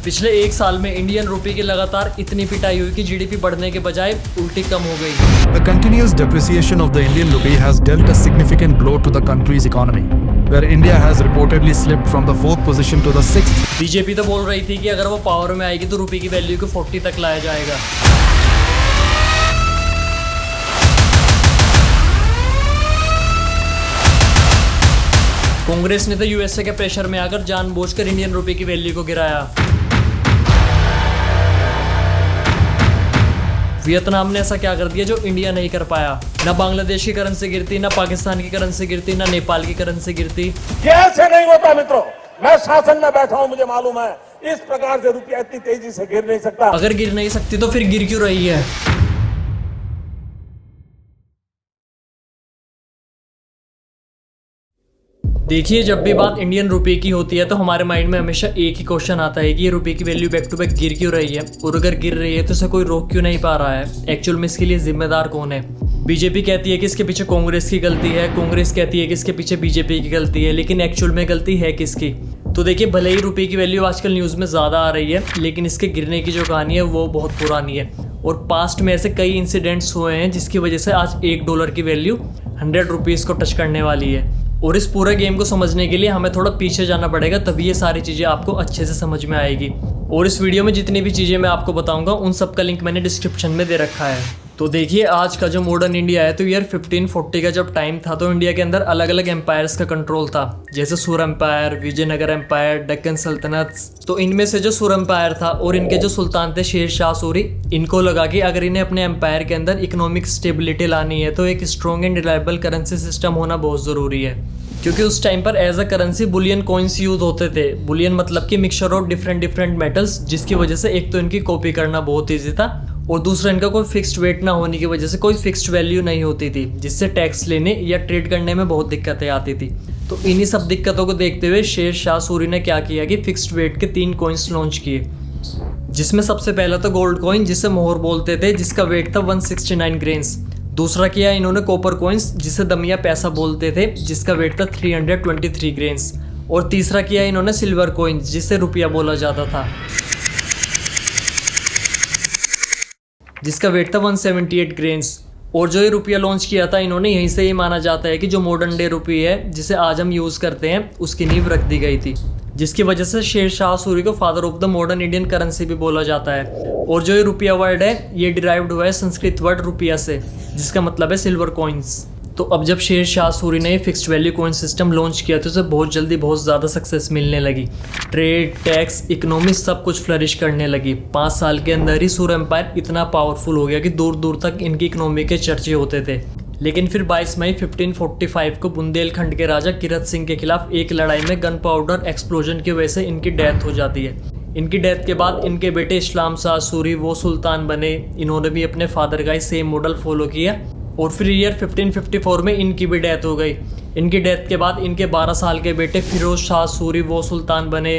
पिछले एक साल में इंडियन रुपये की लगातार इतनी पिटाई हुई कि जीडीपी बढ़ने के बजाय उल्टी कम हो गई। The continuous depreciation of the Indian rupee has dealt a significant blow to the country's economy, where India has reportedly slipped from the 4th position to the 6th. BJP तो बोल रही थी कि अगर वो पावर में आएगी तो रुपये की वैल्यू को 40 तक लाया जाएगा। कांग्रेस ने तो यूएसए के प्रेशर में आकर जानबूझकर इंडियन रुपये की वैल्यू को गिराया। वियतनाम ने ऐसा क्या कर दिया जो इंडिया नहीं कर पाया। ना बांग्लादेश की करेंसी गिरती, ना पाकिस्तान की करेंसी गिरती, ना नेपाल की करेंसी गिरती। कैसे नहीं होता मित्रों, मैं शासन में बैठा हूं, मुझे मालूम है इस प्रकार से रुपया इतनी तेजी से गिर नहीं सकता। अगर गिर नहीं सकती तो फिर गिर क्यों रही है। देखिए, जब भी बात इंडियन रुपये की होती है तो हमारे माइंड में हमेशा एक ही क्वेश्चन आता है कि ये रुपये की वैल्यू बैक टू बैक गिर क्यों रही है, और अगर गिर रही है तो इसे कोई रोक क्यों नहीं पा रहा है। एक्चुअल में इसके लिए जिम्मेदार कौन है। बीजेपी कहती है कि इसके पीछे कांग्रेस की गलती है, कांग्रेस कहती है कि इसके पीछे बीजेपी की गलती है, लेकिन एक्चुअल में गलती है किसकी। तो देखिए, भले ही रुपये की वैल्यू आजकल न्यूज़ में ज़्यादा आ रही है, लेकिन इसके गिरने की जो कहानी है वो बहुत पुरानी है, और पास्ट में ऐसे कई इंसिडेंट्स हुए हैं जिसकी वजह से आज $1 की वैल्यू 100 रुपीज़ को टच करने वाली है। और इस पूरे गेम को समझने के लिए हमें थोड़ा पीछे जाना पड़ेगा, तभी ये सारी चीज़ें आपको अच्छे से समझ में आएगी। और इस वीडियो में जितनी भी चीज़ें मैं आपको बताऊंगा उन सब का लिंक मैंने डिस्क्रिप्शन में दे रखा है। तो देखिए, आज का जो मॉडर्न इंडिया है, तो ईयर 1540 का जब टाइम था तो इंडिया के अंदर अलग अलग एम्पायर्स का कंट्रोल था, जैसे सुर एम्पायर, विजयनगर एम्पायर, डेक्कन सल्तनत। तो इनमें से जो सुर एम्पायर था और इनके जो सुल्तान थे शेर शाह सूरी, इनको लगा कि अगर इन्हें अपने एम्पायर के अंदर इकोनॉमिक स्टेबिलिटी लानी है तो एक strong and reliable currency system होना बहुत ज़रूरी है। क्योंकि उस टाइम पर as a currency bullion coins use होते थे। बुलियन मतलब कि मिक्सचर ऑफ डिफरेंट मेटल्स, जिसकी वजह से एक तो इनकी कॉपी करना बहुत ईजी था, और दूसरा इनका कोई फिक्स्ड वेट ना होने की वजह से कोई फिक्स्ड वैल्यू नहीं होती थी, जिससे टैक्स लेने या ट्रेड करने में बहुत दिक्कतें आती थी। तो इन्हीं सब दिक्कतों को देखते हुए शेर शाह सूरी ने क्या किया कि फिक्स्ड वेट के 3 कॉइन्स लॉन्च किए, जिसमें सबसे पहला तो गोल्ड कॉइन, जिसे मोहर बोलते थे, जिसका वेट था 169 ग्रेन्स। दूसरा किया इन्होंने कॉपर कॉइन्स, जिसे दमिया पैसा बोलते थे, जिसका वेट था 323 ग्रेन्स। और तीसरा किया इन्होंने सिल्वर कॉइन्स, जिसे रुपया बोला जाता था, जिसका वेट था 178 ग्रेन्स। और जो ये रुपया लॉन्च किया था इन्होंने, यहीं से ये माना जाता है कि जो मॉडर्न डे रुपये है जिसे आज हम यूज़ करते हैं, उसकी नींव रख दी गई थी, जिसकी वजह से शेर शाह सूरी को father of the modern Indian currency भी बोला जाता है। और जो ये रुपया वर्ड है, ये डिराइव्ड हुआ है संस्कृत वर्ड रुपया से, जिसका मतलब है सिल्वर कॉइन्स। तो अब जब शेर शाह सूरी ने fixed value coin system launch किया तो उसे बहुत जल्दी बहुत ज़्यादा सक्सेस मिलने लगी। ट्रेड, टैक्स, इकोनॉमी सब कुछ फ्लरिश करने लगी। 5 साल के अंदर ही सूर एम्पायर इतना पावरफुल हो गया कि दूर दूर तक इनकी इकोनॉमी के चर्चे होते थे। लेकिन फिर 22 मई 1545 को बुंदेलखंड के राजा किरत सिंह के खिलाफ एक लड़ाई में गन पाउडर एक्सप्लोजन की वजह से इनकी डेथ हो जाती है। इनकी डेथ के बाद इनके बेटे इस्लाम शाह सूरी वो सुल्तान बने। इन्होंने भी अपने फादर का ही सेम मॉडल फॉलो किया, और फिर ईयर 1554 में इनकी भी डेथ हो गई। इनकी डेथ के बाद इनके 12 साल के बेटे फिरोज शाह सूरी वो सुल्तान बने,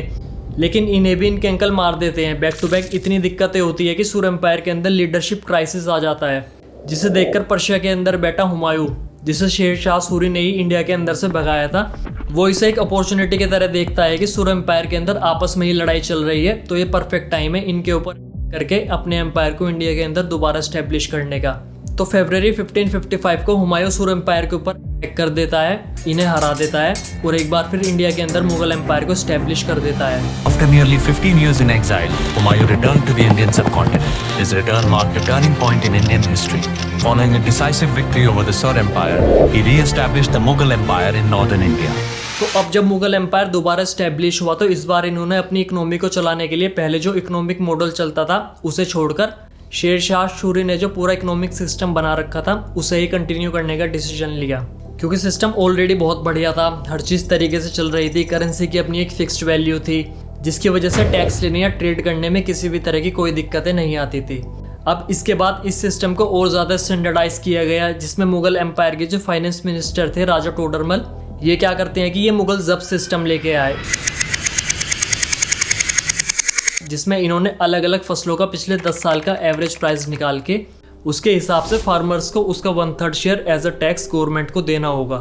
लेकिन इन्हें भी इनके अंकल मार देते हैं। बैक टू बैक इतनी दिक्कतें होती है कि सूर एम्पायर के अंदर लीडरशिप क्राइसिस आ जाता है, जिसे देखकर पर्शिया के अंदर बैठा हुमायूं, जिसे शेर शाह सूरी ने ही इंडिया के अंदर से भगाया था, वो इसे एक अपॉर्चुनिटी की तरह देखता है कि सूर एम्पायर के अंदर आपस में ही लड़ाई चल रही है, तो ये परफेक्ट टाइम है इनके ऊपर करके अपने एम्पायर को इंडिया के अंदर दोबारा स्टैब्लिश करने का। तो फरवरी 1555 को हुमायूं सूर एम्पायर के ऊपर अटैक कर देता है, इन्हें हरा देता है, और एक बार फिर इंडिया के अंदर मुगल एम्पायर को स्टैब्लिश कर देता है। After nearly 15 years in exile, Humayun returned to the Indian subcontinent. His return marked a turning point in Indian history. Following a decisive victory over the Sur Empire, he re-established the Mughal Empire in northern India. तो अब जब Mughal empire दोबारा establish हुआ तो इस बार इन्होंने अपनी economy को चलाने के लिए पहले जो इकोनॉमिक मॉडल चलता था उसे छोड़कर शेर शाह सूरी ने जो पूरा इकोनॉमिक सिस्टम बना रखा था उसे ही कंटिन्यू करने का डिसीजन लिया, क्योंकि सिस्टम ऑलरेडी बहुत बढ़िया था, हर चीज़ तरीके से चल रही थी। करेंसी की अपनी एक फिक्स्ड वैल्यू थी, जिसकी वजह से टैक्स लेने या ट्रेड करने में किसी भी तरह की कोई दिक्कतें नहीं आती थी। अब इसके बाद इस सिस्टम को और ज़्यादा स्टैंडर्डाइज किया गया, जिसमें मुगल एम्पायर के जो फाइनेंस मिनिस्टर थे राजा टोडरमल, ये क्या करते हैं कि ये मुगल जब्त सिस्टम लेके आए, जिसमें इन्होंने अलग अलग फसलों का पिछले 10 साल का एवरेज प्राइस निकाल के उसके हिसाब से फार्मर्स को उसका 1/3 share as a tax government को देना होगा।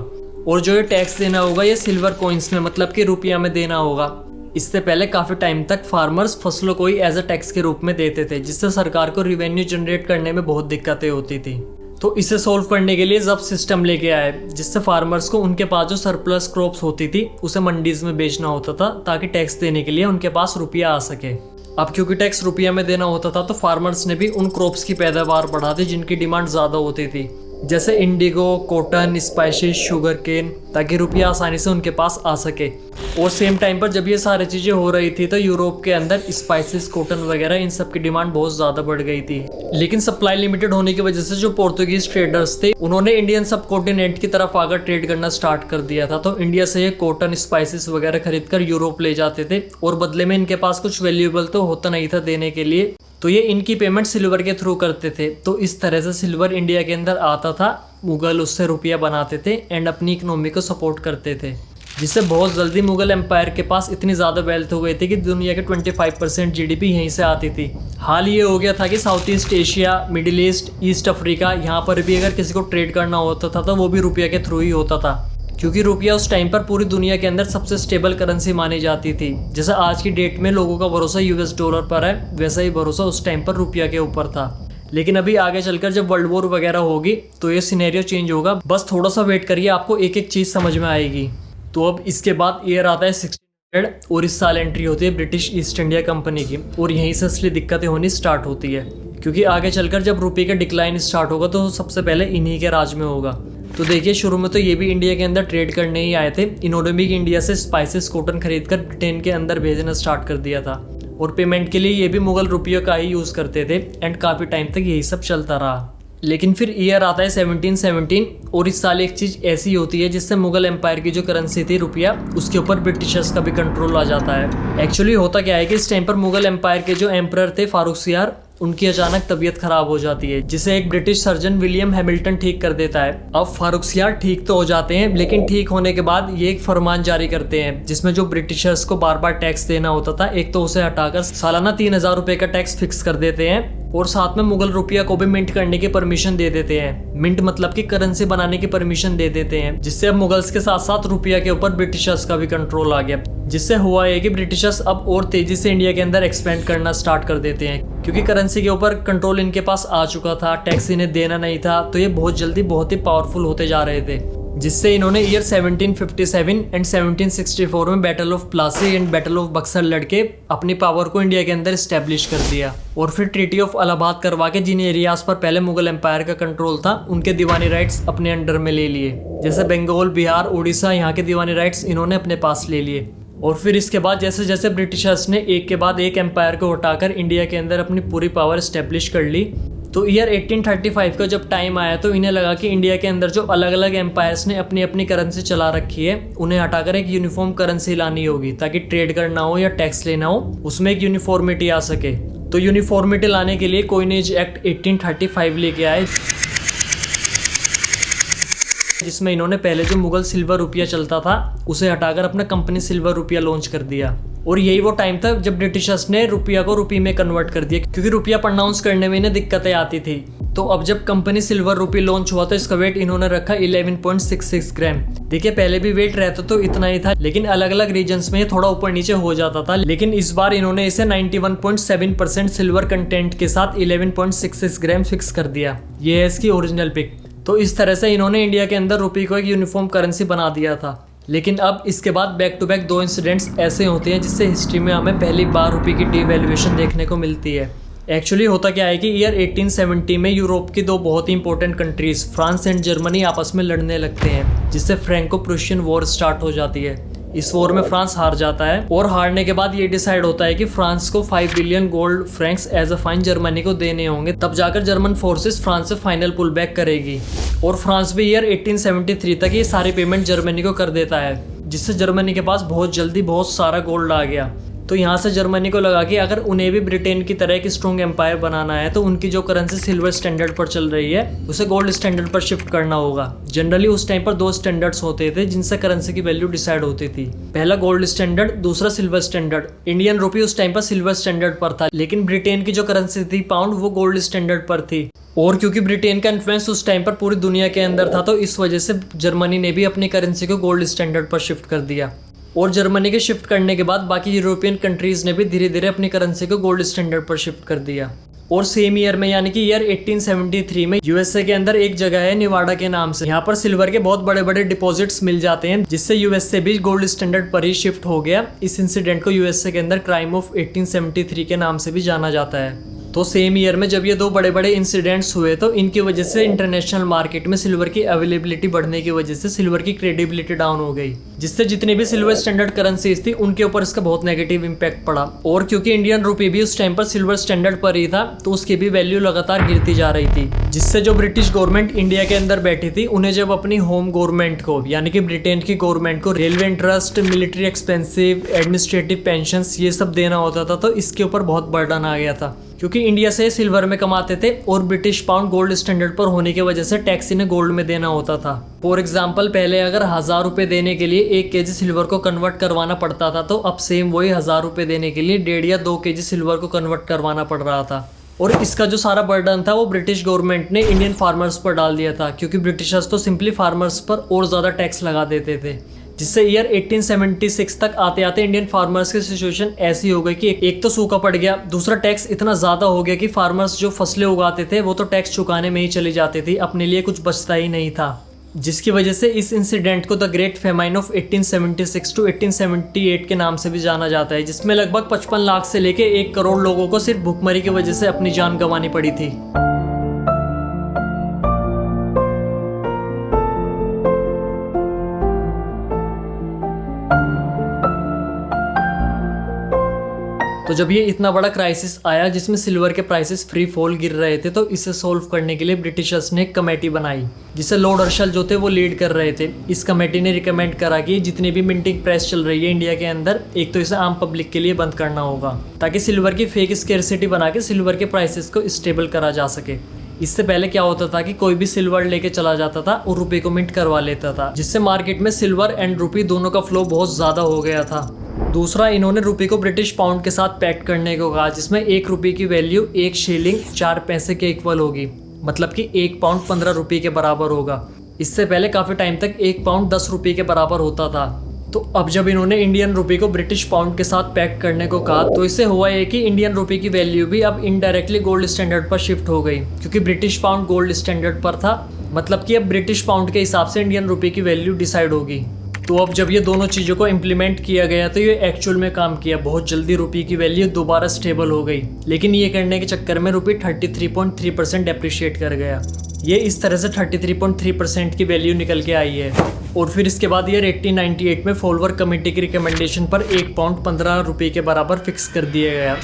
और जो ये टैक्स देना होगा ये सिल्वर कॉइन्स में, मतलब कि रुपया में देना होगा। इससे पहले काफी टाइम तक फार्मर्स फसलों को ही एज अ टैक्स के रूप में देते थे, जिससे सरकार को रिवेन्यू जनरेट करने में बहुत दिक्कतें होती थी। तो इसे सोल्व करने के लिए जब सिस्टम लेके आए, जिससे फार्मर्स को उनके पास जो सरप्लस क्रॉप्स होती थी उसे मंडीज में बेचना होता था, ताकि टैक्स देने के लिए उनके पास रुपया आ सके। अब क्योंकि टैक्स रुपया में देना होता था, तो फार्मर्स ने भी उन क्रॉप्स की पैदावार बढ़ा दी जिनकी डिमांड ज़्यादा होती थी, जैसे indigo, cotton, spices, sugar cane, ताकि रुपया आसानी से उनके पास आ सके। और सेम टाइम पर जब ये सारी चीज़ें हो रही थी, तो यूरोप के अंदर स्पाइसेस, कॉटन वगैरह इन सब की डिमांड बहुत ज़्यादा बढ़ गई थी। लेकिन सप्लाई लिमिटेड होने की वजह से जो पोर्तुगीज ट्रेडर्स थे, उन्होंने इंडियन सब कॉन्टिनेंट की तरफ आकर ट्रेड करना स्टार्ट कर दिया था। तो इंडिया से ये कॉटन, स्पाइसेस वगैरह खरीद कर यूरोप ले जाते थे, और बदले में इनके पास कुछ वैल्यूएबल तो होता नहीं था देने के लिए, तो ये इनकी पेमेंट सिल्वर के थ्रू करते थे। तो इस तरह से सिल्वर इंडिया के अंदर आता था, मुगल उससे रुपया बनाते थे एंड अपनी इकोनॉमी को सपोर्ट करते थे, जिससे बहुत जल्दी मुगल एम्पायर के पास इतनी ज़्यादा वेल्थ हो गई थी कि दुनिया के 25% जीडीपी यहीं से आती थी। हाल ये हो गया था कि south east Asia, middle east, east Africa, यहाँ पर भी अगर किसी को ट्रेड करना होता था तो वो भी रुपया के थ्रू ही होता था, क्योंकि रुपया उस टाइम पर पूरी दुनिया के अंदर सबसे स्टेबल करेंसी मानी जाती थी। जैसे आज की डेट में लोगों का भरोसा यूएस डॉलर पर है, वैसा ही भरोसा उस टाइम पर रुपया के ऊपर था। लेकिन अभी आगे चलकर जब वर्ल्ड वॉर वगैरह होगी तो ये सिनेरियो चेंज होगा। बस थोड़ा सा वेट करिए, आपको एक एक चीज़ समझ में आएगी। तो अब इसके बाद ईयर आता है 1600, और इस साल एंट्री होती है ब्रिटिश ईस्ट इंडिया कंपनी की, और यहीं से असली दिक्कतें होनी स्टार्ट होती है, क्योंकि आगे चलकर जब रुपये का डिक्लाइन स्टार्ट होगा तो सबसे पहले इन्हीं के राज में होगा। तो देखिए, शुरू में तो ये भी इंडिया के अंदर ट्रेड करने ही आए थे। इन्होंने भी इंडिया से स्पाइसेस, कॉटन खरीद कर ब्रिटेन के अंदर भेजना स्टार्ट कर दिया था, और पेमेंट के लिए ये भी मुगल रुपयों का ही यूज़ करते थे, एंड काफ़ी टाइम तक यही सब चलता रहा। लेकिन फिर ईयर आता है 1717, और इस साल एक चीज़ ऐसी होती है जिससे मुगल एम्पायर की जो करेंसी थी रुपया, उसके ऊपर ब्रिटिशर्स का भी कंट्रोल आ जाता है। एक्चुअली होता क्या है कि इस टाइम पर मुगल एम्पायर के जो एम्परर थे फारुखसियार, उनकी अचानक तबीयत खराब हो जाती है, जिसे एक ब्रिटिश सर्जन विलियम हैमिल्टन ठीक कर देता है। अब फारुखसियार ठीक तो हो जाते हैं, लेकिन ठीक होने के बाद ये एक फरमान जारी करते हैं, जिसमें जो ब्रिटिशर्स को बार बार टैक्स देना होता था, एक तो उसे हटाकर सालाना 3000 रुपए का टैक्स फिक्स कर देते हैं, और साथ में मुगल रुपया को भी मिंट करने की परमिशन दे देते हैं। मिंट मतलब कि करेंसी बनाने की परमिशन दे देते हैं, जिससे अब मुगल्स के साथ साथ रुपया के ऊपर ब्रिटिशर्स का भी कंट्रोल आ गया। जिससे हुआ है कि ब्रिटिशर्स अब और तेजी से इंडिया के अंदर एक्सपेंड करना स्टार्ट कर देते हैं, क्योंकि करेंसी के ऊपर कंट्रोल इनके पास आ चुका था, टैक्स इन्हें देना नहीं था, तो ये बहुत जल्दी बहुत ही पावरफुल होते जा रहे थे। जिससे इन्होंने ईयर 1757 एंड 1764 में battle of Plassey and battle of Buxar लड़के अपनी पावर को इंडिया के अंदर स्टैब्लिश कर दिया, और फिर ट्रीटी ऑफ इलाहाबाद करवा के जिन एरियाज पर पहले मुगल एम्पायर का कंट्रोल था, उनके दीवानी राइट्स अपने अंडर में ले लिए। जैसे बंगाल, बिहार, उड़ीसा, यहाँ के दीवानी राइट्स इन्होंने अपने पास ले लिए। और फिर इसके बाद जैसे जैसे ब्रिटिशर्स ने एक के बाद एक एम्पायर को हटाकर इंडिया के अंदर अपनी पूरी पावर स्टैब्लिश कर ली, तो ईयर 1835 का जब टाइम आया तो इन्हें लगा कि इंडिया के अंदर जो अलग अलग एम्पायर्स ने अपनी अपनी करेंसी चला रखी है, उन्हें हटाकर एक यूनिफॉर्म करेंसी लानी होगी, ताकि ट्रेड करना हो या टैक्स लेना हो उसमें एक यूनिफॉर्मिटी आ सके। तो यूनिफॉर्मिटी लाने के लिए कोइनेज एक्ट 1835 लेके आए, जिसमें इन्होंने पहले जो मुगल सिल्वर रुपया चलता था उसे हटाकर अपना कंपनी सिल्वर रुपया लॉन्च कर दिया। और यही वो टाइम था जब ब्रिटिशर्स ने रुपया को रुपये में कन्वर्ट कर दिया, क्योंकि रुपया प्रोनाउंस करने में इन्हें दिक्कतें आती थी। तो अब जब कंपनी सिल्वर रुपये लॉन्च हुआ तो इसका वेट इन्होंने रखा 11.66 ग्राम। देखिए, पहले भी वेट रहता तो इतना ही था, लेकिन अलग अलग रीजन्स में थोड़ा ऊपर नीचे हो जाता था। लेकिन इस बार इन्होंने इसे 91.7% सिल्वर कंटेंट के साथ 11.66 ग्राम फिक्स कर दिया। ये है इसकी ओरिजिनल पिक। तो इस तरह से इन्होंने इंडिया के अंदर रुपये को एक यूनिफॉर्म करेंसी बना दिया था। लेकिन अब इसके बाद बैक टू बैक 2 इंसिडेंट्स ऐसे होते हैं जिससे हिस्ट्री में हमें पहली बार रुपये की डिवैल्यूएशन देखने को मिलती है। एक्चुअली होता क्या है कि ईयर 1870 में यूरोप की 2 बहुत ही important countries France and Germany आपस में लड़ने लगते हैं, जिससे फ्रैंको प्रूशियन वॉर स्टार्ट हो जाती है। इस वॉर में फ्रांस हार जाता है, और हारने के बाद ये डिसाइड होता है कि फ्रांस को 5 billion gold francs as a fine Germany को देने होंगे, तब जाकर जर्मन फोर्सेस फ्रांस से फाइनल पुल बैक करेगी। और फ्रांस भी ईयर 1873 तक ये सारी पेमेंट जर्मनी को कर देता है, जिससे जर्मनी के पास बहुत जल्दी बहुत सारा गोल्ड आ गया। तो यहाँ से जर्मनी को लगा कि अगर उन्हें भी ब्रिटेन की तरह एक स्ट्रॉन्ग एम्पायर बनाना है, तो उनकी जो करेंसी सिल्वर स्टैंडर्ड पर चल रही है उसे गोल्ड स्टैंडर्ड पर शिफ्ट करना होगा। जनरली उस टाइम पर 2 स्टैंडर्ड्स होते थे जिनसे करेंसी की वैल्यू डिसाइड होती थी। पहला गोल्ड स्टैंडर्ड, दूसरा सिल्वर स्टैंडर्ड। इंडियन रुपी उस टाइम पर सिल्वर स्टैंडर्ड पर था, लेकिन ब्रिटेन की जो करेंसी थी पाउंड, वो गोल्ड स्टैंडर्ड पर थी। और क्योंकि ब्रिटेन का इन्फ्लुएंस उस टाइम पर पूरी दुनिया के अंदर था, तो इस वजह से जर्मनी ने भी अपनी करेंसी को गोल्ड स्टैंडर्ड पर शिफ्ट कर दिया। और जर्मनी के शिफ्ट करने के बाद बाकी यूरोपियन कंट्रीज ने भी धीरे धीरे अपनी करेंसी को गोल्ड स्टैंडर्ड पर शिफ्ट कर दिया। और सेम ईयर में यानी कि ईयर 1873 में यूएसए के अंदर एक जगह है निवाडा के नाम से, यहाँ पर सिल्वर के बहुत बड़े बड़े डिपॉजिट्स मिल जाते हैं, जिससे यूएसए भी गोल्ड स्टैंडर्ड पर ही शिफ्ट हो गया। इस इंसिडेंट को यूएसए के अंदर क्राइम ऑफ 1873 के नाम से भी जाना जाता है। तो सेम ईयर में जब ये दो बड़े बड़े इंसिडेंट्स हुए तो इनकी वजह से इंटरनेशनल मार्केट में सिल्वर की अवेलेबिलिटी बढ़ने की वजह से सिल्वर की क्रेडिबिलिटी डाउन हो गई, जिससे जितनी भी सिल्वर स्टैंडर्ड करेंसीज थी उनके ऊपर इसका बहुत नेगेटिव इंपैक्ट पड़ा। और क्योंकि इंडियन रुपी भी उस टाइम पर सिल्वर स्टैंडर्ड पर ही था तो उसकी भी वैल्यू लगातार गिरती जा रही थी, जिससे जो ब्रिटिश गवर्नमेंट इंडिया के अंदर बैठी थी उन्हें जब अपनी होम गवर्नमेंट को यानी कि ब्रिटेन की गवर्नमेंट को railway interest, military expensive, administrative pensions ये सब देना होता था, तो इसके ऊपर बहुत बर्डन आ गया था। क्योंकि इंडिया से सिल्वर में कमाते थे और ब्रिटिश पाउंड गोल्ड स्टैंडर्ड पर होने की वजह से टैक्स इन्हें गोल्ड में देना होता था। फॉर एग्जाम्पल पहले अगर 1000 रुपए देने के लिए 1 केजी सिल्वर को कन्वर्ट करवाना पड़ता था, तो अब सेम वही 1000 रुपए देने के लिए 1.5 या 2 केजी सिल्वर को कन्वर्ट करवाना पड़ रहा था। और इसका जो सारा बर्डन था वो ब्रिटिश गवर्नमेंट ने इंडियन फार्मर्स पर डाल दिया था, क्योंकि ब्रिटिशर्स तो सिंपली फार्मर्स पर और ज़्यादा टैक्स लगा देते थे, जिससे ईयर 1876 तक आते आते इंडियन फार्मर्स की सिचुएशन ऐसी हो गई कि एक तो सूखा पड़ गया, दूसरा टैक्स इतना ज़्यादा हो गया कि फार्मर्स जो फसलें उगाते थे वो तो टैक्स चुकाने में ही चली जाती थी, अपने लिए कुछ बचता ही नहीं था। जिसकी वजह से इस इंसिडेंट को the great famine of 1876 to 1878 के नाम से भी जाना जाता है, जिसमें लगभग 55 लाख से लेके 1 करोड़ लोगों को सिर्फ भूखमरी की वजह से अपनी जान गंवानी पड़ी थी। तो जब ये इतना बड़ा क्राइसिस आया जिसमें सिल्वर के प्राइसेस फ्री फॉल गिर रहे थे, तो इसे सोल्व करने के लिए ब्रिटिशर्स ने एक कमेटी बनाई जिसे लॉर्ड अर्शल जो थे वो लीड कर रहे थे। इस कमेटी ने रिकमेंड करा कि जितनी भी मिंटिंग प्रेस चल रही है इंडिया के अंदर, एक तो इसे आम पब्लिक के लिए बंद करना होगा ताकि सिल्वर की फेक स्केर्सिटी बना के सिल्वर के प्राइसेस को स्टेबल करा जा सके। इससे पहले क्या होता था कि कोई भी सिल्वर लेके चला जाता था और रुपए को मिंट करवा लेता था, जिससे मार्केट में सिल्वर एंड रुपी दोनों का फ्लो बहुत ज़्यादा हो गया था। दूसरा, इन्होंने रुपये को ब्रिटिश पाउंड के साथ पैक्ट करने को कहा, जिसमें 1 रुपये की वैल्यू 1 शिलिंग 4 पैसे के इक्वल होगी, मतलब कि 1 पाउंड 15 रुपये के बराबर होगा। इससे पहले काफ़ी टाइम तक 1 पाउंड 10 रुपये के बराबर होता था। तो अब जब इन्होंने इंडियन रुपये को ब्रिटिश पाउंड के साथ पैक्ट करने को कहा, तो इससे हुआ ये कि इंडियन रुपये की वैल्यू भी अब इनडायरेक्टली गोल्ड स्टैंडर्ड पर शिफ्ट हो गई, क्योंकि ब्रिटिश पाउंड गोल्ड स्टैंडर्ड पर था, मतलब कि अब ब्रिटिश पाउंड के हिसाब से इंडियन रुपये की वैल्यू डिसाइड होगी। तो अब जब ये दोनों चीज़ों को इम्प्लीमेंट किया गया तो ये एक्चुअल में काम किया, बहुत जल्दी रुपये की वैल्यू दोबारा स्टेबल हो गई। लेकिन ये करने के चक्कर में रुपये 33.3% डेप्रिशिएट कर गया। ये इस तरह से 33.3% की वैल्यू निकल के आई है। और फिर इसके बाद ईयर 1898 में फॉलोवर कमेटी की रिकमेंडेशन पर 1 पाउंड 15 रुपये के बराबर फिक्स कर दिया गया।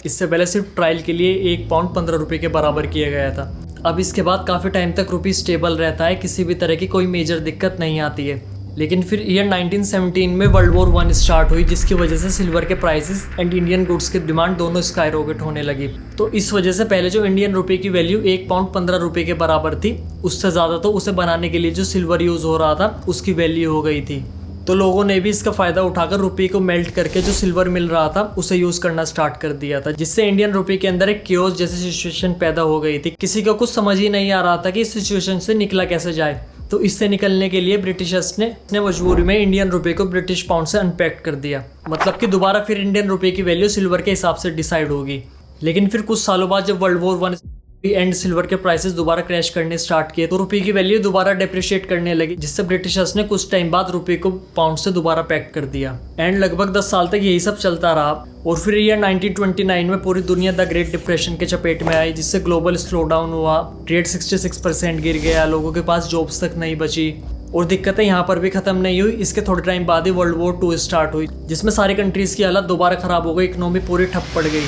इससे पहले सिर्फ ट्रायल के लिए 1 पाउंड 15 रुपये के बराबर किया गया था। अब इसके बाद काफ़ी टाइम तक रुपी स्टेबल रहता है, किसी भी तरह की कोई मेजर दिक्कत नहीं आती है। लेकिन फिर ईयर 1917 में वर्ल्ड वॉर 1 स्टार्ट हुई, जिसकी वजह से सिल्वर के प्राइसेस एंड इंडियन गुड्स की डिमांड दोनों स्काई रॉकेट होने लगी। तो इस वजह से पहले जो इंडियन रुपये की वैल्यू 1 पाउंड 15 रुपये के बराबर थी, उससे ज़्यादा तो उसे बनाने के लिए जो सिल्वर यूज़ हो रहा था उसकी वैल्यू हो गई थी। तो लोगों ने भी इसका फ़ायदा उठाकर रुपये को मेल्ट करके जो सिल्वर मिल रहा था उसे यूज़ करना स्टार्ट कर दिया था, जिससे इंडियन रुपये के अंदर एक क्योस जैसी सिचुएशन पैदा हो गई थी। किसी को कुछ समझ ही नहीं आ रहा था कि इस सिचुएशन से निकला कैसे जाए। तो इससे निकलने के लिए ब्रिटिशर्स ने मजबूरी में इंडियन रुपये को ब्रिटिश पाउंड से अनपैक्ट कर दिया, मतलब कि दोबारा फिर इंडियन रुपये की वैल्यू सिल्वर के हिसाब से डिसाइड होगी। लेकिन फिर कुछ सालों बाद जब वर्ल्ड वॉर 1 एंड सिल्वर के प्राइसेस दोबारा क्रैश करने स्टार्ट किए, तो रुपये की वैल्यू दोबारा डेप्रिशिएट करने लगी, जिससे ब्रिटिशर्स ने कुछ टाइम बाद रुपये को पाउंड से दोबारा पैक कर दिया। एंड लगभग 10 साल तक यही सब चलता रहा। और फिर ईयर 1929 में पूरी दुनिया द ग्रेट डिप्रेशन के चपेट में आई, जिससे ग्लोबल स्लो डाउन हुआ, ट्रेड 66% गिर गया, लोगों के पास जॉब्स तक नहीं बची। और दिक्कतें यहाँ पर भी खत्म नहीं हुई। इसके थोड़े टाइम बाद ही वर्ल्ड वॉर 2 स्टार्ट हुई, जिसमें सारी कंट्रीज की हालत दोबारा खराब हो गई, इकोनॉमी पूरी ठप पड़ गई।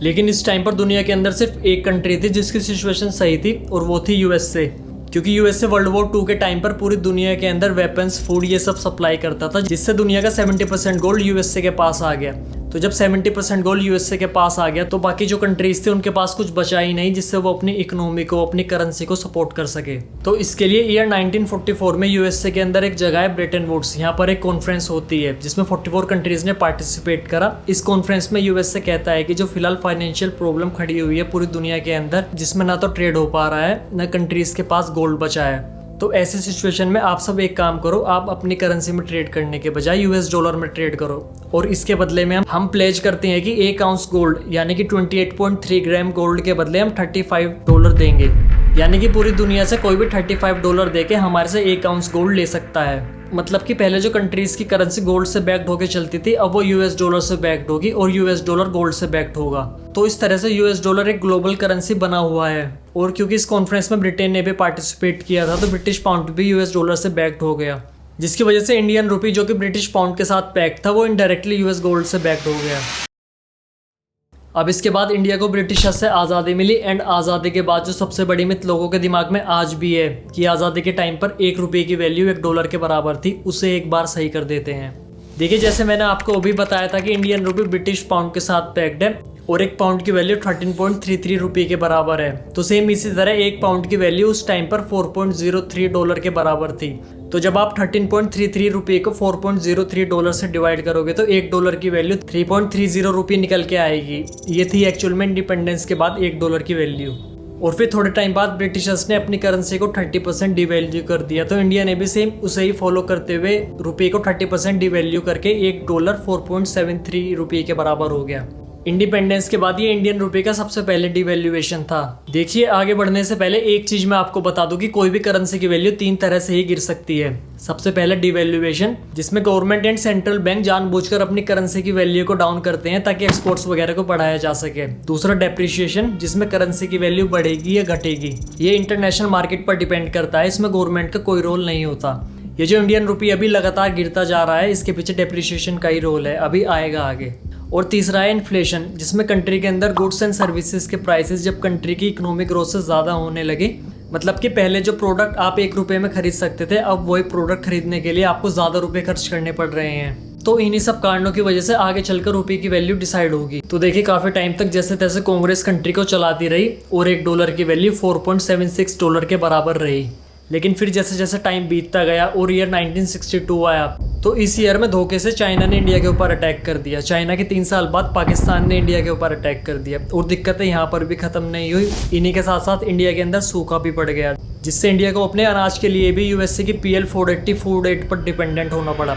लेकिन इस टाइम पर दुनिया के अंदर सिर्फ एक कंट्री थी जिसकी सिचुएशन सही थी, और वो थी यूएसए। क्योंकि यूएसए वर्ल्ड वॉर 2 के टाइम पर पूरी दुनिया के अंदर वेपन्स, फूड ये सब सप्लाई करता था, जिससे दुनिया का 70% गोल्ड यूएसए के पास आ गया। तो जब 70% गोल्ड यूएसए के पास आ गया, तो बाकी जो कंट्रीज थे उनके पास कुछ बचा ही नहीं जिससे वो अपनी इकोनॉमी को, अपनी करेंसी को सपोर्ट कर सके। तो इसके लिए ईयर 1944 में यूएसए के अंदर एक जगह है ब्रेटन वुड्स, यहाँ पर एक कॉन्फ्रेंस होती है जिसमें 44 कंट्रीज ने पार्टिसिपेट करा। इस कॉन्फ्रेंस में यूएसए कहता है कि जो फिलहाल फाइनेंशियल प्रॉब्लम खड़ी हुई है पूरी दुनिया के अंदर, जिसमें ना तो ट्रेड हो पा रहा है, ना कंट्रीज के पास गोल्ड बचा है, तो ऐसी सिचुएशन में आप सब एक काम करो, आप अपनी करेंसी में ट्रेड करने के बजाय यूएस डॉलर में ट्रेड करो और इसके बदले में हम प्लेज करते हैं कि 1 आउंस गोल्ड यानी कि 28.3 ग्राम गोल्ड के बदले हम $35 देंगे। यानी कि पूरी दुनिया से कोई भी $35 देके हमारे से 1 आउंस गोल्ड ले सकता है। मतलब कि पहले जो कंट्रीज की करेंसी गोल्ड से बैक्ड होकर चलती थी, अब वो यूएस डॉलर से बैक्ड होगी और यूएस डॉलर गोल्ड से बैक्ड होगा। तो इस तरह से यूएस डॉलर एक ग्लोबल करेंसी बना हुआ है। और क्योंकि इस कॉन्फ्रेंस में ब्रिटेन ने भी पार्टिसिपेट किया था, तो ब्रिटिश पाउंड भी यूएस डॉलर से बैक्ड हो गया, जिसकी वजह से इंडियन रुपी जो कि ब्रिटिश पाउंड के साथ पैक्ड था, वो इनडायरेक्टली यूएस गोल्ड से बैक्ड हो गया। अब इसके बाद इंडिया को ब्रिटिशर्स से आज़ादी मिली एंड आज़ादी के बाद जो सबसे बड़ी मिथ लोगों के दिमाग में आज भी है कि आज़ादी के टाइम पर ₹1 की वैल्यू $1 के बराबर थी, उसे एक बार सही कर देते हैं। देखिए, जैसे मैंने आपको अभी बताया था कि इंडियन रुपी ब्रिटिश पाउंड के साथ पैक्ड है और 1 पाउंड की वैल्यू 13.33 रुपये के बराबर है, तो सेम इसी तरह 1 पाउंड की वैल्यू उस टाइम पर $4.03 के बराबर थी। तो जब आप 13.33 रुपये को $4.03 से डिवाइड करोगे तो $1 की वैल्यू 3.30 रुपये निकल के आएगी। ये थी एक्चुअल में इंडिपेंडेंस के बाद $1 की वैल्यू। और फिर थोड़े टाइम बाद ब्रिटिशर्स ने अपनी करेंसी को 30% डिवैल्यू कर दिया, तो इंडिया ने भी सेम उसे ही फॉलो करते हुए रुपये को 30% डिवैल्यू करके $1 4.73 रुपये के बराबर हो गया। इंडिपेंडेंस के बाद ये इंडियन रुपये का सबसे पहले डिवैल्यूएशन था। देखिए, आगे बढ़ने से पहले एक चीज मैं आपको बता दूं कि कोई भी करेंसी की वैल्यू 3 तरह से ही गिर सकती है। सबसे पहले डिवैल्यूएशन, जिसमें गवर्नमेंट एंड सेंट्रल बैंक जानबूझकर अपनी करेंसी की वैल्यू को डाउन करते हैं ताकि एक्सपोर्ट्स वगैरह को बढ़ाया जा सके। दूसरा डेप्रिसिएशन, जिसमें करेंसी की वैल्यू बढ़ेगी या घटेगी। ये इंटरनेशनल मार्केट पर डिपेंड करता है, इसमें गवर्नमेंट का कोई रोल नहीं होता। ये जो इंडियन रुपये अभी लगातार गिरता जा रहा है, इसके पीछे डेप्रिसिएशन का ही रोल है, अभी आएगा आगे। और तीसरा है इन्फ्लेशन, जिसमें कंट्री के अंदर गुड्स एंड सर्विसेज के प्राइसेस जब कंट्री की इकोनॉमिक ग्रोथ से ज़्यादा होने लगे, मतलब कि पहले जो प्रोडक्ट आप ₹1 में खरीद सकते थे, अब वही प्रोडक्ट खरीदने के लिए आपको ज़्यादा रुपए खर्च करने पड़ रहे हैं। तो इन्हीं सब कारणों की वजह से आगे चलकर रुपये की वैल्यू डिसाइड होगी। तो देखिए, काफ़ी टाइम तक जैसे तैसे कांग्रेस कंट्री को चलाती रही और $1 की वैल्यू $4.76 के बराबर रही। लेकिन फिर जैसे जैसे टाइम बीतता गया और ईयर 1962 आया, तो इस ईयर में धोखे से चाइना ने इंडिया के ऊपर अटैक कर दिया। चाइना के 3 साल बाद पाकिस्तान ने इंडिया के ऊपर अटैक कर दिया और दिक्कतें यहाँ पर भी खत्म नहीं हुई। इन्हीं के साथ साथ इंडिया के अंदर सूखा भी पड़ गया, जिससे इंडिया को अपने अनाज के लिए भी यूएसए की PL 480 फूड एड पर डिपेंडेंट होना पड़ा।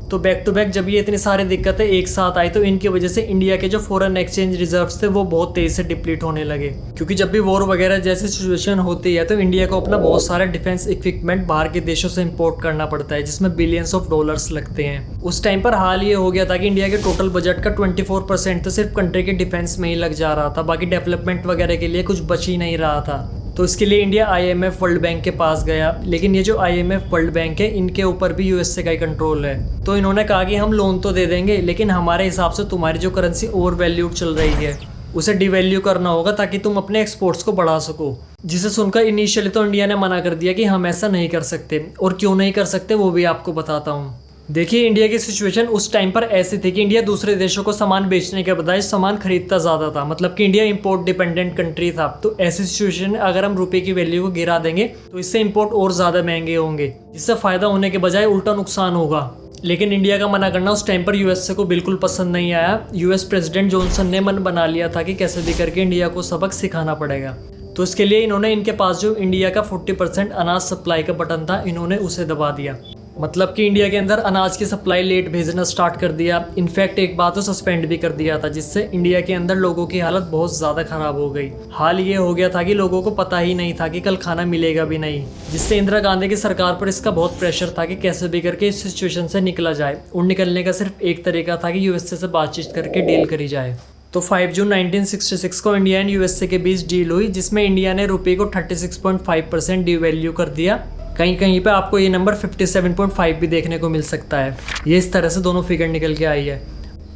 तो बैक टू बैक जब ये इतनी सारी दिक्कतें एक साथ आई, तो इनकी वजह से इंडिया के जो फॉरेन एक्सचेंज रिजर्व्स थे वो बहुत तेज से डिप्लीट होने लगे। क्योंकि जब भी वॉर वगैरह जैसी सिचुएशन होती है, तो इंडिया को अपना बहुत सारा डिफेंस इक्विपमेंट बाहर के देशों से इंपोर्ट करना पड़ता है, जिसमें बिलियंस ऑफ डॉलर्स लगते हैं। उस टाइम पर हाल ये हो गया था कि इंडिया के टोटल बजट का 24% तो सिर्फ कंट्री के डिफेंस में ही लग जा रहा था, बाकी डेवलपमेंट वगैरह के लिए कुछ बच ही नहीं रहा था। तो इसके लिए इंडिया IMF वर्ल्ड बैंक के पास गया, लेकिन ये जो IMF वर्ल्ड बैंक है, इनके ऊपर भी यूएसए का ही कंट्रोल है। तो इन्होंने कहा कि हम लोन तो दे देंगे, लेकिन हमारे हिसाब से तुम्हारी जो करेंसी ओवर वैल्यूड चल रही है उसे डिवैल्यू करना होगा ताकि तुम अपने एक्सपोर्ट्स को बढ़ा सको। जिसे सुनकर इनिशियली तो इंडिया ने मना कर दिया कि हम ऐसा नहीं कर सकते, और क्यों नहीं कर सकते वो भी आपको बताता हूँ। देखिए, इंडिया की सिचुएशन उस टाइम पर ऐसी थी कि इंडिया दूसरे देशों को सामान बेचने के बजाय सामान खरीदता ज़्यादा था, मतलब कि इंडिया इंपोर्ट डिपेंडेंट कंट्री था। तो ऐसी सिचुएशन में अगर हम रुपये की वैल्यू को गिरा देंगे तो इससे इंपोर्ट और ज़्यादा महंगे होंगे, जिससे फ़ायदा होने के बजाय उल्टा नुकसान होगा। लेकिन इंडिया का मना करना उस टाइम पर यूएसए को बिल्कुल पसंद नहीं आया। यूएस प्रेसिडेंट जॉनसन ने मन बना लिया था कि कैसे भी करके इंडिया को सबक सिखाना पड़ेगा। तो इसके लिए इन्होंने इनके पास जो इंडिया का 40% अनाज सप्लाई का बटन था, इन्होंने उसे दबा दिया। मतलब कि इंडिया के अंदर अनाज की सप्लाई लेट भेजना स्टार्ट कर दिया। इनफैक्ट एक बात तो सस्पेंड भी कर दिया था, जिससे इंडिया के अंदर लोगों की हालत बहुत ज़्यादा ख़राब हो गई। हाल ये हो गया था कि लोगों को पता ही नहीं था कि कल खाना मिलेगा भी नहीं, जिससे इंदिरा गांधी की सरकार पर इसका बहुत प्रेशर था कि कैसे भी करके इस सिचुएशन से निकला जाए। और निकलने का सिर्फ एक तरीका था कि यूएसए से बातचीत करके डील करी जाए। तो 5 जून 1966 को इंडिया एंड यूएसए के बीच डील हुई, जिसमें इंडिया ने रुपये को 36.5% डिवैल्यू कर दिया। कहीं कहीं पे आपको ये नंबर 57.5 भी देखने को मिल सकता है। ये इस तरह से दोनों फिगर निकल के आई है।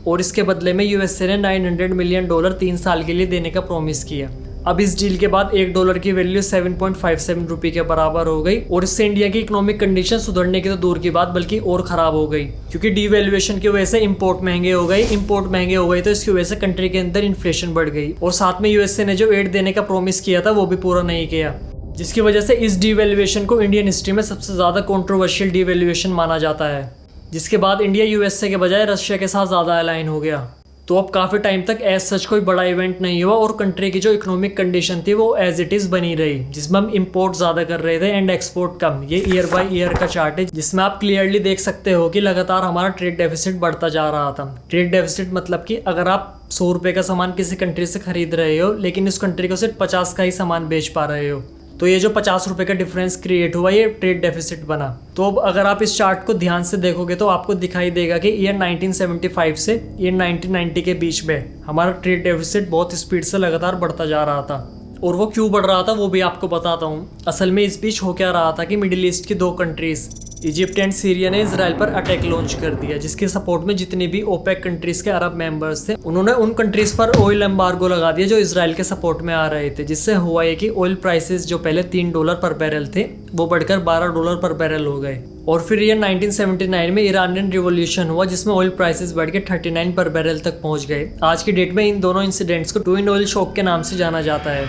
और इसके बदले में यूएसए ने $900 मिलियन 3 साल के लिए देने का प्रॉमिस किया। अब इस डील के बाद $1 की वैल्यू 7.57 रुपये के बराबर हो गई, और इससे इंडिया की इकोनॉमिक कंडीशन सुधरने की तो दूर की बात बल्कि और ख़राब हो गई, क्योंकि डीवैल्यूएशन की वजह से इंपोर्ट महंगे हो गए। इंपोर्ट महंगे हो गए तो इसकी वजह से कंट्री के अंदर इन्फ्लेशन बढ़ गई, और साथ में यूएसए ने जो एड देने का प्रॉमिस किया था वो भी पूरा नहीं किया, जिसकी वजह से इस डीवैल्यूएशन को इंडियन हिस्ट्री में सबसे ज़्यादा कंट्रोवर्शियल डीवैल्यूएशन माना जाता है। जिसके बाद इंडिया यूएसए के बजाय रशिया के साथ ज़्यादा अलाइन हो गया। तो अब काफ़ी टाइम तक एज सच कोई बड़ा इवेंट नहीं हुआ और कंट्री की जो इकोनॉमिक कंडीशन थी वो एज इट इज़ बनी रही, जिसमें हम इंपोर्ट ज़्यादा कर रहे थे एंड एक्सपोर्ट कम। ये ईयर बाय ईयर का चार्ट है जिसमें आप क्लियरली देख सकते हो कि लगातार हमारा ट्रेड डेफिसिट बढ़ता जा रहा था। ट्रेड डेफिसिट मतलब कि अगर आप 100 रुपये का सामान किसी कंट्री से खरीद रहे हो लेकिन उस कंट्री को सिर्फ 50 का ही सामान बेच पा रहे हो, तो ये जो 50 रुपये का डिफरेंस क्रिएट हुआ ये ट्रेड डेफिसिट बना। तो अब अगर आप इस चार्ट को ध्यान से देखोगे तो आपको दिखाई देगा कि ईयर 1975 से ईयर 1990 के बीच में हमारा ट्रेड डेफिसिट बहुत स्पीड से लगातार बढ़ता जा रहा था। और वो क्यों बढ़ रहा था वो भी आपको बताता हूँ। असल में इस बीच हो क्या रहा था कि मिडिल ईस्ट की 2 कंट्रीज इजिप्ट एंड सीरिया ने इजराइल पर अटैक लॉन्च कर दिया, जिसके सपोर्ट में जितने भी ओपेक कंट्रीज के अरब मेंबर्स थे उन्होंने उन कंट्रीज पर ऑयल एम्बार्गो लगा दिया जो इजराइल के सपोर्ट में आ रहे थे। जिससे हुआ है कि ऑयल प्राइसेस जो पहले $3 पर बैरल थे वो बढ़कर $12 पर बैरल हो गए। और फिर ये 1979 में ईरानियन रिवॉल्यूशन हुआ जिसमें ऑयल प्राइसेस बढ़ के 39 पर बैरल तक पहुंच गए। आज की डेट में इन दोनों इंसिडेंट्स को ट्विन ऑयल शॉक के नाम से जाना जाता है।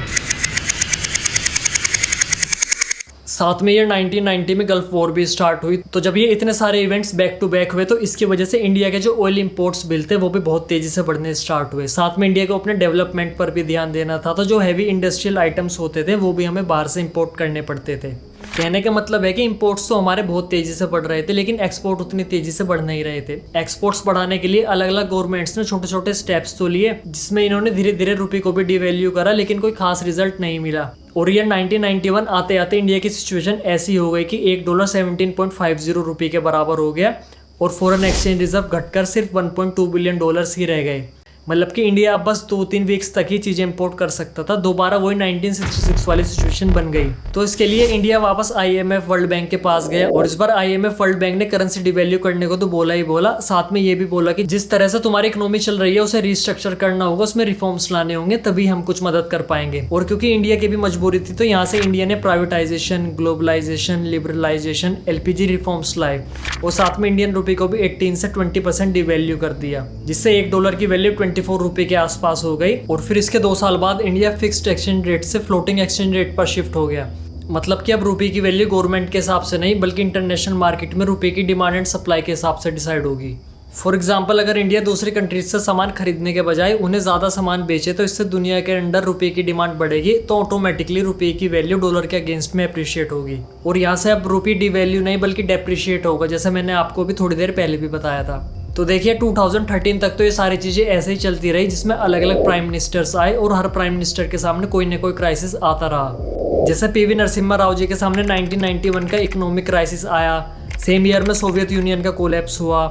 साथ में ये 1990 में गल्फ वॉर भी स्टार्ट हुई। तो जब ये इतने सारे इवेंट्स बैक टू बैक हुए तो इसकी वजह से इंडिया के जो ऑयल इंपोर्ट्स बिल थे वो भी बहुत तेजी से बढ़ने स्टार्ट हुए। साथ में इंडिया को अपने डेवलपमेंट पर भी ध्यान देना था, तो जो हैवी इंडस्ट्रियल आइटम्स होते थे वो भी हमें बाहर से इंपोर्ट करने पड़ते थे। कहने का मतलब है कि इंपोर्ट्स तो हमारे बहुत तेजी से बढ़ रहे थे लेकिन एक्सपोर्ट उतनी तेजी से बढ़ नहीं रहे थे। एक्सपोर्ट्स बढ़ाने के लिए अलग अलग गवर्नमेंट्स ने छोटे छोटे स्टेप्स तो लिए जिसमें इन्होंने धीरे धीरे रुपये को भी डिवैल्यू करा लेकिन कोई खास रिजल्ट नहीं मिला। और ईयर 1991 आते आते इंडिया की सिचुएशन ऐसी हो गई कि $1 17.50 रुपये के बराबर हो गया और फॉरेन एक्सचेंज रिजर्व घटकर सिर्फ $1.2 बिलियन ही रह गए। मतलब कि इंडिया अब बस 2-3 वीक्स तक ही चीज़ें इंपोर्ट कर सकता था। दोबारा वही 1966 वाली सिचुएशन बन गई। तो इसके लिए इंडिया वापस IMF वर्ल्ड बैंक के पास गया और इस बार IMF वर्ल्ड बैंक ने करेंसी डिवैल्यू करने को तो बोला ही बोला, साथ में ये भी बोला कि जिस तरह से तुम्हारी इकोनॉमी चल रही है उसे रिस्ट्रक्चर करना होगा, उसमें रिफॉर्म्स लाने होंगे, तभी हम कुछ मदद कर पाएंगे। और क्योंकि इंडिया की भी मजबूरी थी तो यहाँ से इंडिया ने privatisation, globalisation, liberalisation, LPG reforms लाए और साथ में इंडियन रुपये को भी 18 से 20% डिवैल्यू कर दिया, जिससे $1 की वैल्यू 24 रुपये के आसपास हो गई। और फिर इसके 2 साल बाद इंडिया फिक्स्ड एक्सचेंज रेट से फ्लोटिंग एक्सचेंज रेट पर शिफ्ट हो गया। मतलब कि अब रुपये की वैल्यू गवर्नमेंट के हिसाब से नहीं बल्कि इंटरनेशनल मार्केट में रुपये की डिमांड एंड सप्लाई के हिसाब से डिसाइड होगी। फॉर एग्जाम्पल, अगर इंडिया दूसरी कंट्रीज से सामान खरीदने के बजाय उन्हें ज़्यादा सामान बेचे तो इससे दुनिया के अंदर रुपये की डिमांड बढ़ेगी, तो ऑटोमेटिकली रुपये की वैल्यू डॉलर के अगेंस्ट में अप्रिशिएट होगी। और यहाँ से अब रुपये डिवैल्यू नहीं बल्कि डेप्रिशिएट होगा, जैसे मैंने आपको भी थोड़ी देर पहले भी बताया था। तो देखिए 2013 तक तो ये सारी चीज़ें ऐसे ही चलती रही जिसमें अलग अलग प्राइम मिनिस्टर्स आए और हर प्राइम मिनिस्टर के सामने कोई ना कोई क्राइसिस आता रहा। जैसे PV नरसिम्हा राव जी के सामने 1991 का इकोनॉमिक क्राइसिस आया, सेम ईयर में सोवियत यूनियन का कोलैप्स हुआ।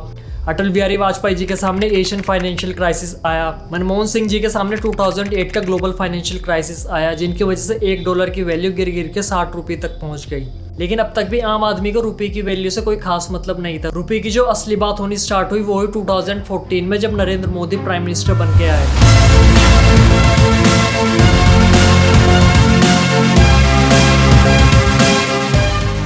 अटल बिहारी वाजपेयी जी के सामने एशियन फाइनेंशियल क्राइसिस आया। मनमोहन सिंह जी के सामने 2008 का ग्लोबल फाइनेंशियल क्राइसिस आया, जिनकी वजह से $1 की वैल्यू गिर गिर के 60 रुपये तक पहुंच गई। लेकिन अब तक भी आम आदमी को रुपये की वैल्यू से कोई खास मतलब नहीं था। रुपये की जो असली बात होनी स्टार्ट हुई वो हुई 2014 में, जब नरेंद्र मोदी प्राइम मिनिस्टर बन के आए।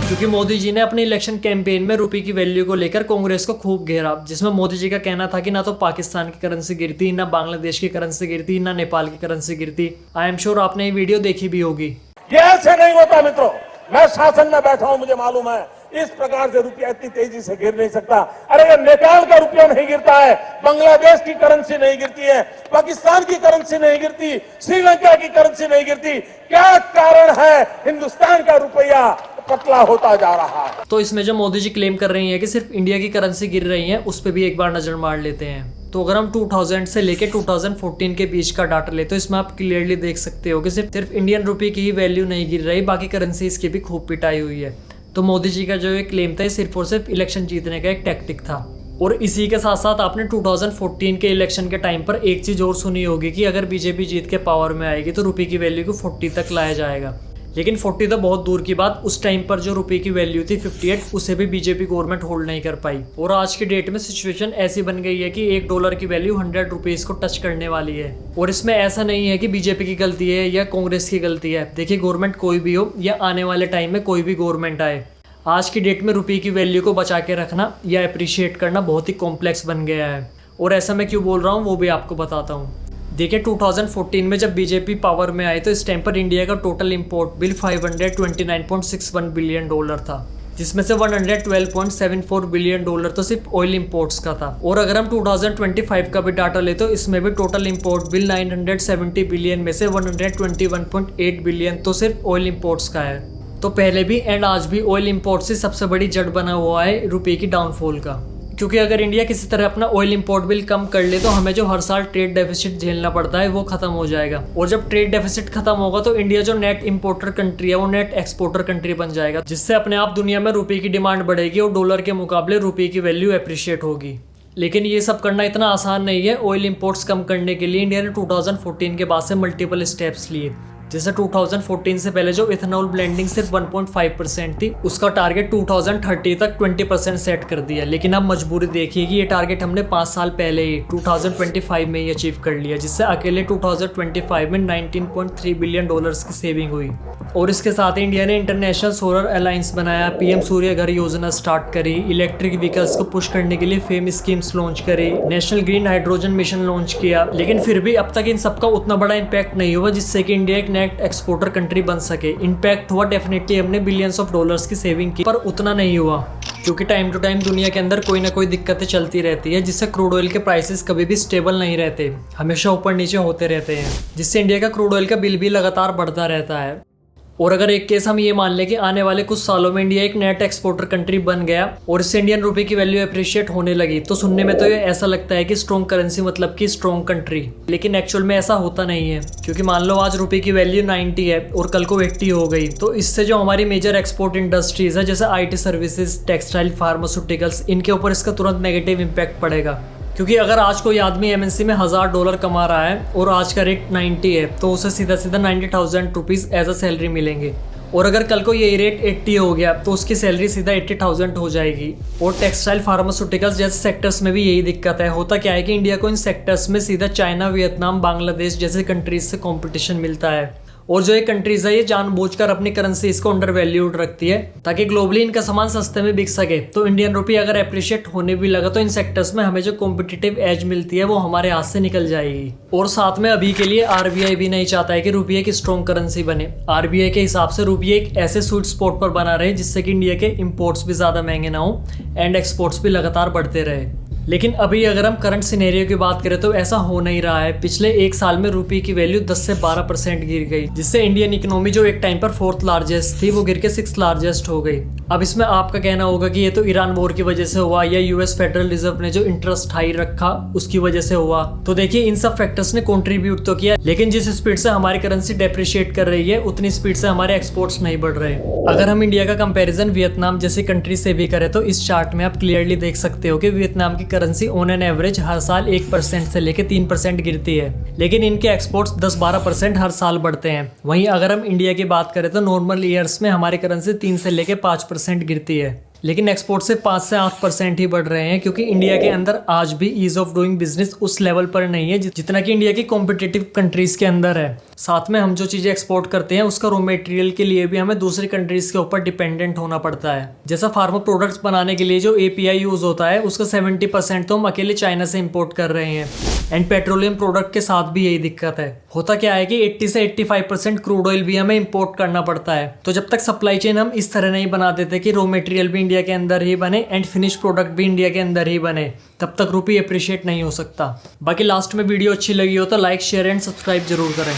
क्योंकि मोदी जी ने अपने इलेक्शन कैंपेन में रुपये की वैल्यू को लेकर कांग्रेस को खूब घेरा, जिसमें मोदी जी का कहना था कि ना तो पाकिस्तान की करेंसी गिरती, ना बांग्लादेश की करेंसी गिरती, ना नेपाल की करेंसी गिरती। आई एम श्योर आपने ये वीडियो देखी भी होगी। ये ऐसे नहीं होता मित्रों, मैं शासन में बैठा हूं, मुझे मालूम है इस प्रकार से रुपया इतनी तेजी से गिर नहीं सकता। अरे ये नेपाल का रुपया नहीं गिरता है, बांग्लादेश की करेंसी नहीं गिरती है, पाकिस्तान की करेंसी नहीं गिरती, श्रीलंका की करेंसी नहीं गिरती, क्या कारण है? हिंदुस्तान का रुपया पतला होता जा रहा है। तो इसमें जो मोदी जी क्लेम कर रही हैं कि सिर्फ इंडिया की करेंसी गिर रही है, उस पर भी एक बार नजर मार लेते हैं। तो अगर हम 2000 से लेके 2014 के बीच का डाटा लेते तो इसमें आप क्लियरली देख सकते हो कि सिर्फ इंडियन रुपये की ही वैल्यू नहीं गिर रही, बाकी करेंसीज की भी खूब पिटाई हुई है। तो मोदी जी का जो ये क्लेम था सिर्फ और सिर्फ इलेक्शन जीतने का एक टैक्टिक था। और इसी के साथ साथ आपने 2014 के इलेक्शन के टाइम पर एक चीज़ और सुनी होगी कि अगर बीजेपी जीत के पावर में आएगी तो रुपये की वैल्यू को 40 तक लाया जाएगा। लेकिन 40 तो बहुत दूर की बात, उस टाइम पर जो रुपये की वैल्यू थी 58, उसे भी बीजेपी गवर्नमेंट होल्ड नहीं कर पाई। और आज की डेट में सिचुएशन ऐसी बन गई है कि $1 की वैल्यू 100 रुपीज़ को टच करने वाली है। और इसमें ऐसा नहीं है कि बीजेपी की गलती है या कांग्रेस की गलती है। देखिए, गवर्नमेंट कोई भी हो या आने वाले टाइम में कोई भी गवर्नमेंट आए, आज की डेट में रुपये की वैल्यू को बचा के रखना या अप्रिशिएट करना बहुत ही कॉम्प्लेक्स बन गया है। और ऐसा मैं क्यों बोल रहा हूँ वो भी आपको बताता हूँ। देखिए 2014 में जब बीजेपी पावर में आई तो इस टाइम पर इंडिया का टोटल इंपोर्ट बिल $529.61 बिलियन था, जिसमें से 112.74 बिलियन डॉलर तो सिर्फ ऑयल इंपोर्ट्स का था। और अगर हम 2025 का भी डाटा ले तो इसमें भी टोटल इंपोर्ट बिल 970 बिलियन में से 121.8 बिलियन तो सिर्फ ऑयल इंपोर्ट्स का है। तो पहले भी एंड आज भी ऑयल इंपोर्ट से सबसे बड़ी जड़ बना हुआ है रुपये की डाउनफॉल का, क्योंकि अगर इंडिया किसी तरह अपना ऑयल इंपोर्ट बिल कम कर ले तो हमें जो हर साल ट्रेड डेफिसिट झेलना पड़ता है वो खत्म हो जाएगा। और जब ट्रेड डेफिसिट खत्म होगा तो इंडिया जो नेट इंपोर्टर कंट्री है वो नेट एक्सपोर्टर कंट्री बन जाएगा, जिससे अपने आप दुनिया में रुपये की डिमांड बढ़ेगी और डॉलर के मुकाबले रुपये की वैल्यू अप्रिशिएट होगी। लेकिन ये सब करना इतना आसान नहीं है। ऑयल इंपोर्ट्स कम करने के लिए इंडिया ने 2014 के बाद से मल्टीपल स्टेप्स लिए। जैसे 2014 से पहले जो इथेनॉल ब्लेंडिंग सिर्फ 1.5% थी, उसका टारगेट 2030 तक 20% सेट कर दिया। लेकिन अब मजबूरी देखिए कि ये टारगेट हमने 5 साल पहले ही 2025 में ही अचीव कर लिया, जिससे अकेले 2025 में 19.3 बिलियन डॉलर्स की सेविंग हुई। और इसके साथ ही इंडिया ने इंटरनेशनल सोलर अलायंस बनाया, पीएम सूर्य घर योजना स्टार्ट करी, इलेक्ट्रिक व्हीकल्स को पुश करने के लिए फेम स्कीम्स लॉन्च करी, national green hydrogen mission launch किया। लेकिन फिर भी अब तक इन सबका उतना बड़ा इम्पैक्ट नहीं हुआ जिससे कि इंडिया एक नेट एक्सपोर्टर कंट्री बन सके। इम्पैक्ट हुआ डेफिनेटली, हमने बिलियंस ऑफ डॉलर्स की सेविंग की, पर उतना नहीं हुआ, क्योंकि टाइम टू टाइम दुनिया के अंदर कोई ना कोई दिक्कतें चलती रहती है, जिससे क्रूड ऑयल के प्राइसेस कभी भी स्टेबल नहीं रहते, हमेशा ऊपर नीचे होते रहते हैं, जिससे इंडिया का क्रूड ऑयल का बिल भी लगातार बढ़ता रहता है। और अगर एक केस हम ये मान लें कि आने वाले कुछ सालों में इंडिया एक नेट एक्सपोर्टर कंट्री बन गया और इससे इंडियन रुपए की वैल्यू अप्रिशिएट होने लगी, तो सुनने में तो ये ऐसा लगता है कि स्ट्रॉन्ग करेंसी मतलब कि स्ट्रॉन्ग कंट्री। लेकिन एक्चुअल में ऐसा होता नहीं है, क्योंकि मान लो आज रुपए की वैल्यू 90 है और कल को 80 हो गई, तो इससे जो हमारी मेजर एक्सपोर्ट इंडस्ट्रीज है जैसे IT सर्विसेज, टेक्सटाइल, फार्मास्यूटिकल्स, इनके ऊपर इसका तुरंत नेगेटिव इम्पैक्ट पड़ेगा। क्योंकि अगर आज कोई आदमी MNC में $1000 कमा रहा है और आज का रेट 90 है, तो उसे सीधा सीधा 90,000 रुपीज़ एज अ सैलरी मिलेंगे। और अगर कल को यही रेट 80 हो गया तो उसकी सैलरी सीधा 80,000 हो जाएगी। और टेक्सटाइल, फार्मास्यूटिकल्स जैसे सेक्टर्स में भी यही दिक्कत है। होता क्या है कि इंडिया को इन सेक्टर्स में सीधा चाइना, वियतनाम, बांग्लादेश जैसे कंट्रीज से कंपटीशन मिलता है। और जो ये कंट्रीज है ये जानबूझकर अपनी करेंसी इसको अंडर वैल्यूड रखती है ताकि ग्लोबली इनका सामान सस्ते में बिक सके। तो इंडियन रुपये अगर अप्रिशिएट होने भी लगा तो इन सेक्टर्स में हमें जो कॉम्पिटिटिव एज मिलती है वो हमारे हाथ से निकल जाएगी। और साथ में अभी के लिए RBI भी नहीं चाहता है कि रुपये की स्ट्रॉन्ग करेंसी बने। RBI के हिसाब से रुपये एक ऐसे स्वीट स्पॉट पर बना रहे जिससे कि इंडिया के इम्पोर्ट्स भी ज़्यादा महंगे ना हो एंड एक्सपोर्ट्स भी लगातार बढ़ते रहे। लेकिन अभी अगर हम करंट सिनेरियो की बात करें तो ऐसा हो नहीं रहा है। पिछले एक साल में रुपये की वैल्यू 10 से 12% गिर गई, जिससे इंडियन इकोनॉमी जो एक टाइम पर 4th लार्जेस्ट थी वो गिर के 6th लार्जेस्ट हो गई। अब इसमें आपका कहना होगा कि ये तो ईरान वॉर की वजह से हुआ या US फेडरल रिजर्व ने जो इंटरेस्ट हाई रखा उसकी वजह से हुआ। तो देखिए इन सब फैक्टर्स ने कॉन्ट्रीब्यूट तो किया, लेकिन जिस स्पीड से हमारी करेंसी डेप्रिशिएट कर रही है उतनी स्पीड से हमारे एक्सपोर्ट्स नहीं बढ़ रहे। अगर हम इंडिया का कंपेरिजन वियतनाम जैसी कंट्री से भी करें तो इस चार्ट में आप क्लियरली देख सकते हो कि वियतनाम की करेंसी ऑन एन एवरेज हर साल 1% से लेकर 3% गिरती है, लेकिन इनके एक्सपोर्ट्स 10-12% हर साल बढ़ते हैं। वहीं अगर हम इंडिया की बात करें तो नॉर्मल ईयर्स में हमारी करेंसी 3 से लेकर 5% गिरती है, लेकिन एक्सपोर्ट से 5 से 8% ही बढ़ रहे हैं, क्योंकि इंडिया के अंदर आज भी ईज ऑफ डूइंग बिजनेस उस लेवल पर नहीं है जितना कि इंडिया की कॉम्पिटिटिव कंट्रीज के अंदर है। साथ में हम जो चीज़ें एक्सपोर्ट करते हैं उसका रॉ मटेरियल के लिए भी हमें दूसरी कंट्रीज के ऊपर डिपेंडेंट होना पड़ता है। जैसा फार्मा प्रोडक्ट्स बनाने के लिए जो API यूज होता है उसका 70% तो हम अकेले चाइना से इम्पोर्ट कर रहे हैं। एंड पेट्रोलियम प्रोडक्ट के साथ भी यही दिक्कत है। होता क्या है कि 80 से 85% क्रूड ऑयल भी हमें इंपोर्ट करना पड़ता है। तो जब तक सप्लाई चेन हम इस तरह नहीं बना देते कि रॉ मटेरियल भी इंडिया के अंदर ही बने एंड फिनिश प्रोडक्ट भी इंडिया के अंदर ही बने, तब तक रुपये अप्रिशिएट नहीं हो सकता। बाकी लास्ट में वीडियो अच्छी लगी हो तो लाइक, शेयर एंड सब्सक्राइब जरूर करें।